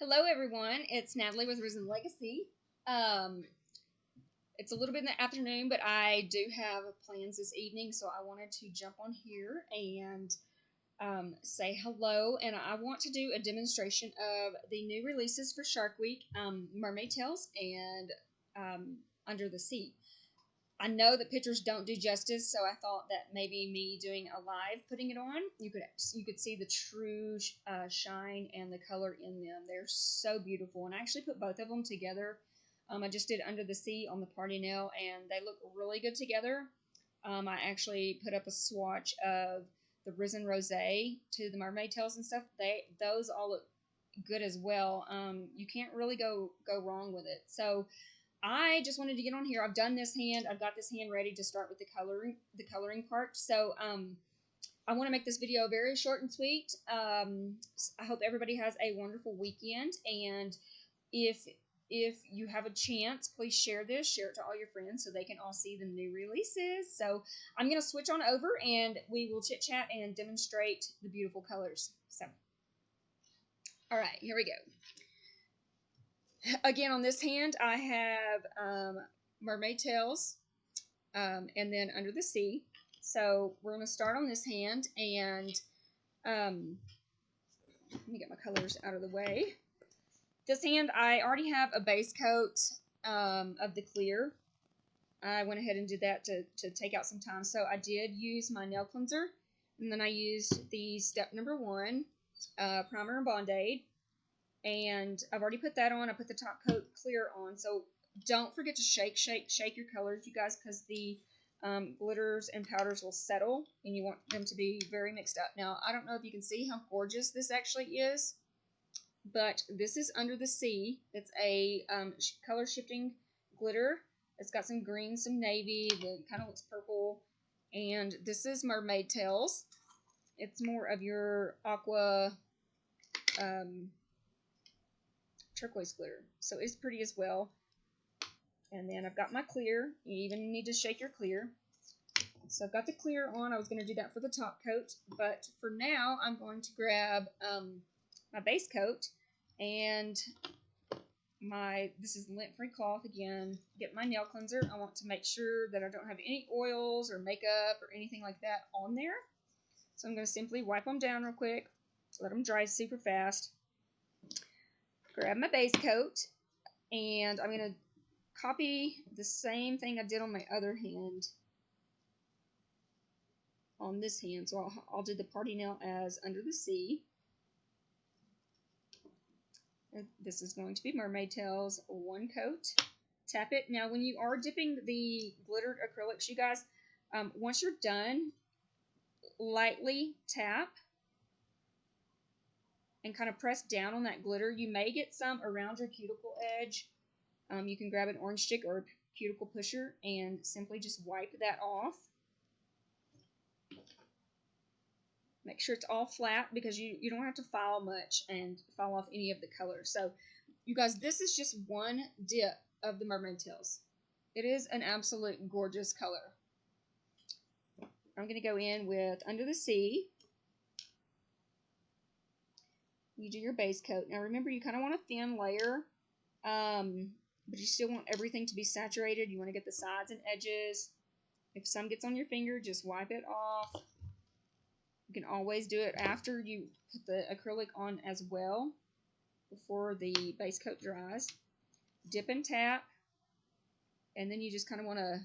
Hello, everyone. It's Natalie with Risen Legacy. Um, it's a little bit in the afternoon, but I do have plans this evening, so I wanted to jump on here and say hello. And I want to do a demonstration of the new releases for Shark Week, Mermaid Tails and Under the Sea. I know that pictures don't do justice, so I thought that maybe me doing a live putting it on, you could see the true shine and the color in them. They're so beautiful, and I actually put both of them together. I just did Under the Sea on the party nail, and they look really good together. I actually put up a swatch of the Risen Rosé to the Mermaid Tails and stuff. Those all look good as well. You can't really go wrong with it. So I just wanted to get on here. I've done this hand. I've got this hand ready to start with the coloring part. So I want to make this video very short and sweet. I hope everybody has a wonderful weekend. And if you have a chance, please share this. Share it to all your friends so they can all see the new releases. So I'm going to switch on over and we will chit chat and demonstrate the beautiful colors. So, all right, here we go. Again, on this hand, I have Mermaid Tails and then Under the Sea. So we're going to start on this hand, and let me get my colors out of the way. This hand, I already have a base coat of the clear. I went ahead and did that to take out some time. So I did use my nail cleanser, and then I used the step number 1 primer and Bond-Aid. And I've already put that on. I put the top coat clear on. So don't forget to shake your colors, you guys, because the glitters and powders will settle, and you want them to be very mixed up. Now, I don't know if you can see how gorgeous this actually is, but this is Under the Sea. It's a color shifting glitter. It's got some green, some navy, that kind of looks purple. And this is Mermaid Tails. It's more of your aqua turquoise glitter, so it's pretty as well. And then I've got my clear. You even need to shake your clear. So I've got the clear on. I was going to do that for the top coat, but for now I'm going to grab my base coat, and this is lint-free cloth again. Get my nail cleanser. I want to make sure that I don't have any oils or makeup or anything like that on there. So I'm going to simply wipe them down real quick, let them dry super fast. Grab my base coat, and I'm going to copy the same thing I did on my other hand on this hand. So I'll do the party nail as Under the Sea. And this is going to be Mermaid Tails, 1 coat. Tap it. Now, when you are dipping the glittered acrylics, you guys, once you're done, lightly tap and kind of press down on that glitter. You may get some around your cuticle edge. You can grab an orange stick or a cuticle pusher and simply just wipe that off. Make sure it's all flat, because you don't have to file much and file off any of the color. So, you guys, this is just one dip of the Mermaid Tails. It is an absolute gorgeous color. I'm going to go in with Under the Sea. You do your base coat. Now remember, you kind of want a thin layer, but you still want everything to be saturated. You want to get the sides and edges. If some gets on your finger, just wipe it off. You can always do it after you put the acrylic on as well, before the base coat dries. Dip and tap, and then you just kind of want to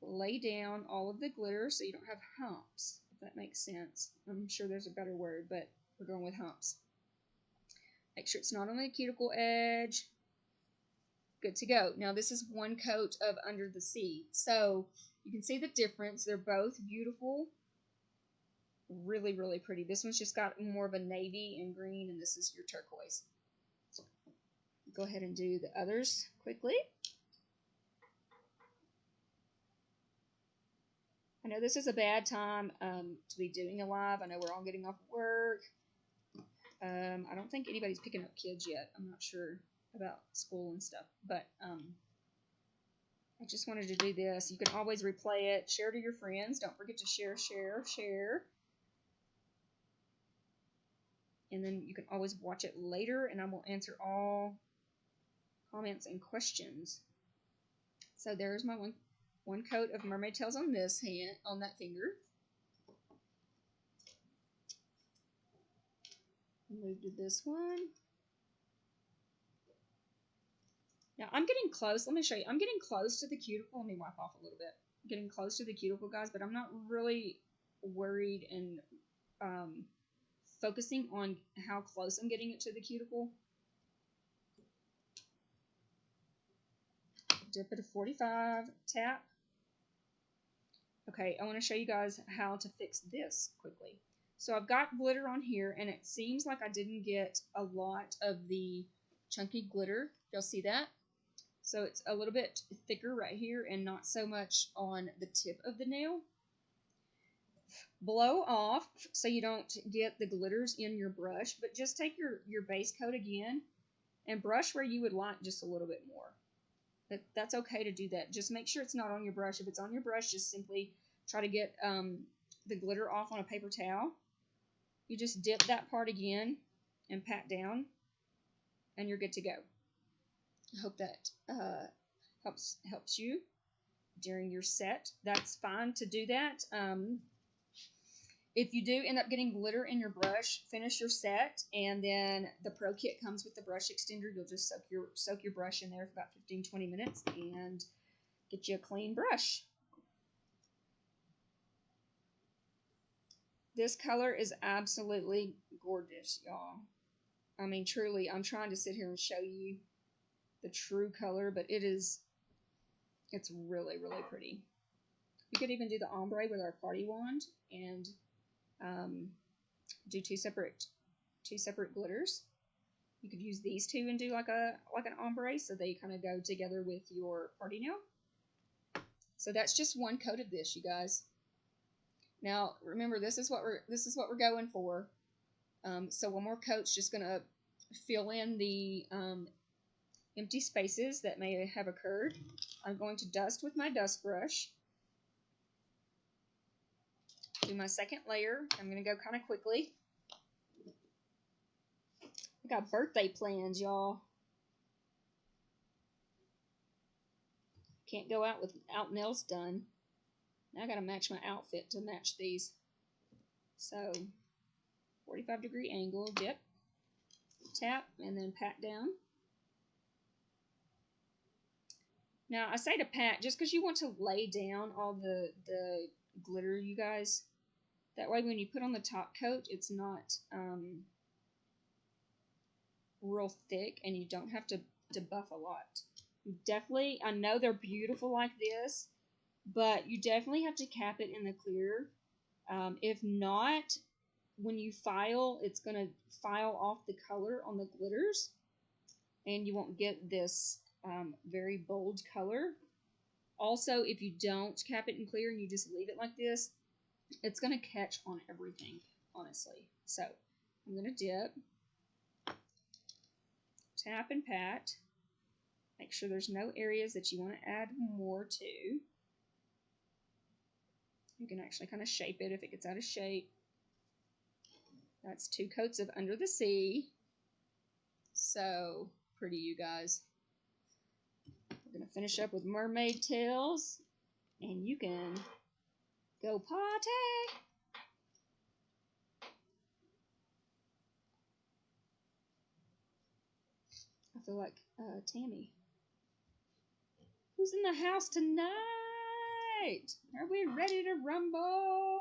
lay down all of the glitter so you don't have humps, if that makes sense. I'm sure there's a better word, but we're going with humps. Make sure it's not on the cuticle edge. Good to go. Now this is 1 coat of Under the Sea. So you can see the difference. They're both beautiful. Really, really pretty. This one's just got more of a navy and green, and this is your turquoise. Go ahead and do the others quickly. I know this is a bad time to be doing a live. I know we're all getting off work. I don't think anybody's picking up kids yet. I'm not sure about school and stuff, but I just wanted to do this. You can always replay it. Share to your friends. Don't forget to share. and then you can always watch it later, and I will answer all comments and questions. So there's my one coat of Mermaid Tails on this hand, on that finger. Move to this one. Now I'm getting close. Let me show you. I'm getting close to the cuticle. Let me wipe off a little bit. I'm getting close to the cuticle, guys, but I'm not really worried and focusing on how close I'm getting it to the cuticle. Dip it a 45, tap. Okay, I want to show you guys how to fix this quickly. So I've got glitter on here, and it seems like I didn't get a lot of the chunky glitter. Y'all see that? So it's a little bit thicker right here and not so much on the tip of the nail. Blow off so you don't get the glitters in your brush, but just take your base coat again and brush where you would like just a little bit more. That's okay to do that. Just make sure it's not on your brush. If it's on your brush, just simply try to get the glitter off on a paper towel. You just dip that part again and pat down, and you're good to go. I hope that helps you during your set. That's fine to do that. If you do end up getting glitter in your brush, finish your set, and then the Pro Kit comes with the brush extender. You'll just soak your brush in there for about 15-20 minutes and get you a clean brush. This color is absolutely gorgeous, y'all. I mean, truly, I'm trying to sit here and show you the true color, but it's really, really pretty. You could even do the ombre with our party wand and do two separate glitters. You could use these two and do like an ombre, so they kind of go together with your party nail. So that's just one coat of this, you guys. Now remember, this is what we're going for. So one more coat's just gonna fill in the empty spaces that may have occurred. I'm going to dust with my dust brush. Do my second layer. I'm going to go kind of quickly. I got birthday plans, y'all. Can't go out without nails done. Now I got to match my outfit to match these. So 45-degree angle, dip, tap, and then pat down. Now I say to pat just because you want to lay down all the glitter, you guys. That way when you put on the top coat, it's not real thick and you don't have to buff a lot. Definitely, I know they're beautiful like this, but you definitely have to cap it in the clear. If not, when you file, it's going to file off the color on the glitters and you won't get this very bold color. Also, if you don't cap it in clear and you just leave it like this, it's going to catch on everything, honestly. So I'm going to dip, tap and pat. Make sure there's no areas that you want to add more to. You can actually kind of shape it if it gets out of shape. That's 2 coats of Under the Sea. So pretty, you guys. We're going to finish up with Mermaid Tails, and you can go party! I feel like Tammy. Who's in the house tonight? Are we ready to rumble?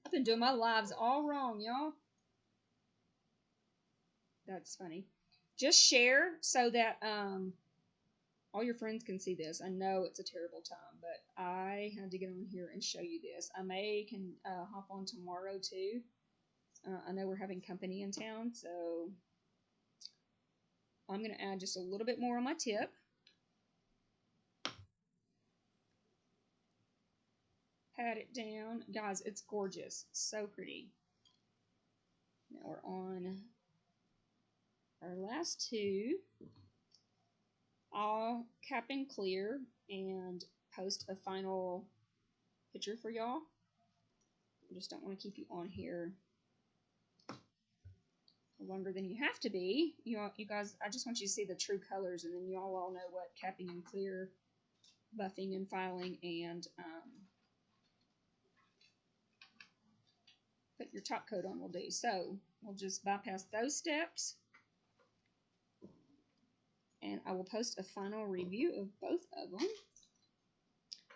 I've been doing my lives all wrong, y'all. That's funny. Just share so that all your friends can see this. I know it's a terrible time, but I had to get on here and show you this. I can hop on tomorrow too. I know we're having company in town, so I'm going to add just a little bit more on my tip. Pat it down. Guys, it's gorgeous. So pretty. Now we're on our last 2. I'll cap and clear and post a final picture for y'all. I just don't want to keep you on here longer than you have to be. You guys, I just want you to see the true colors, and then you all know what capping and clear, buffing and filing, and put your top coat on will do. So we'll just bypass those steps, and I will post a final review of both of them.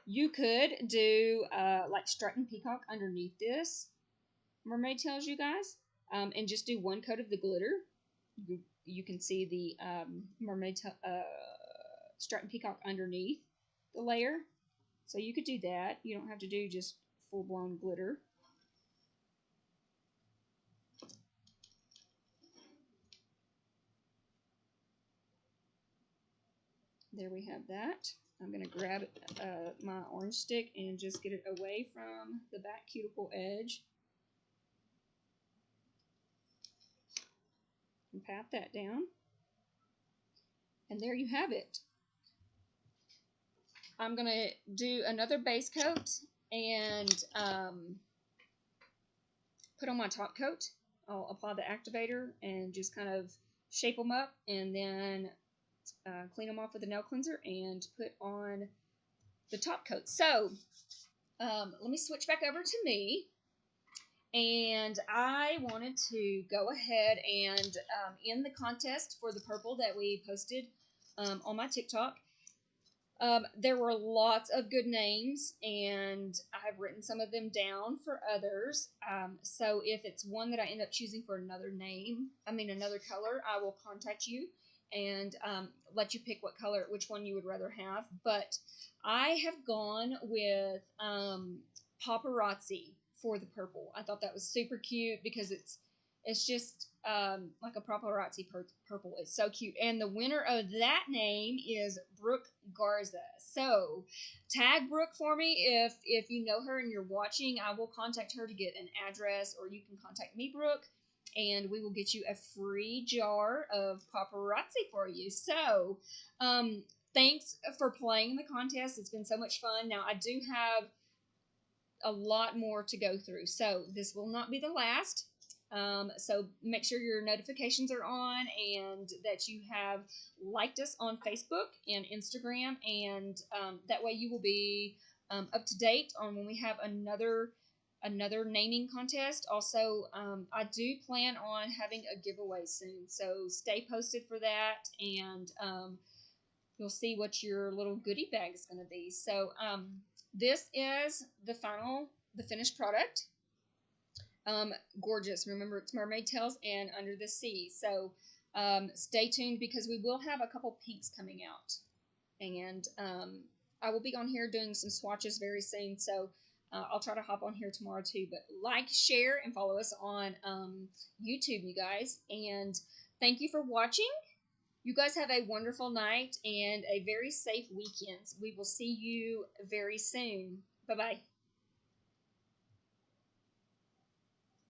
You could do like strutting peacock underneath this Mermaid Tails, you guys, and just do one coat of the glitter. You can see the strutting peacock underneath the layer. So you could do that. You don't have to do just full-blown glitter. There we have that. I'm going to grab my orange stick and just get it away from the back cuticle edge. And pat that down. And there you have it. I'm going to do another base coat and put on my top coat. I'll apply the activator and just kind of shape them up, and then clean them off with a nail cleanser and put on the top coat. So let me switch back over to me. And I wanted to go ahead and end the contest for the purple that we posted on my TikTok. There were lots of good names, and I've written some of them down for others. So if it's one that I end up choosing for another color, I will contact you and let you pick which one you would rather have. But I have gone with paparazzi for the purple. I thought that was super cute because it's just like a paparazzi purple. It's so cute. And the winner of that name is Brooke Garza. So tag Brooke for me if you know her and you're watching. I will contact her to get an address, or you can contact me, Brooke, and we will get you a free jar of paparazzi for you. So thanks for playing in the contest. It's been so much fun. Now I do have a lot more to go through, so this will not be the last. So make sure your notifications are on and that you have liked us on Facebook and Instagram, and that way you will be up to date on when we have another naming contest. Also, I do plan on having a giveaway soon, so stay posted for that, and you'll see what your little goodie bag is going to be. So this is the finished product. Gorgeous. Remember, it's Mermaid Tails and Under the Sea. So stay tuned, because we will have a couple pinks coming out. And I will be on here doing some swatches very soon. So I'll try to hop on here tomorrow too. But like, share, and follow us on YouTube, you guys. And thank you for watching. You guys have a wonderful night and a very safe weekend. We will see you very soon. Bye-bye.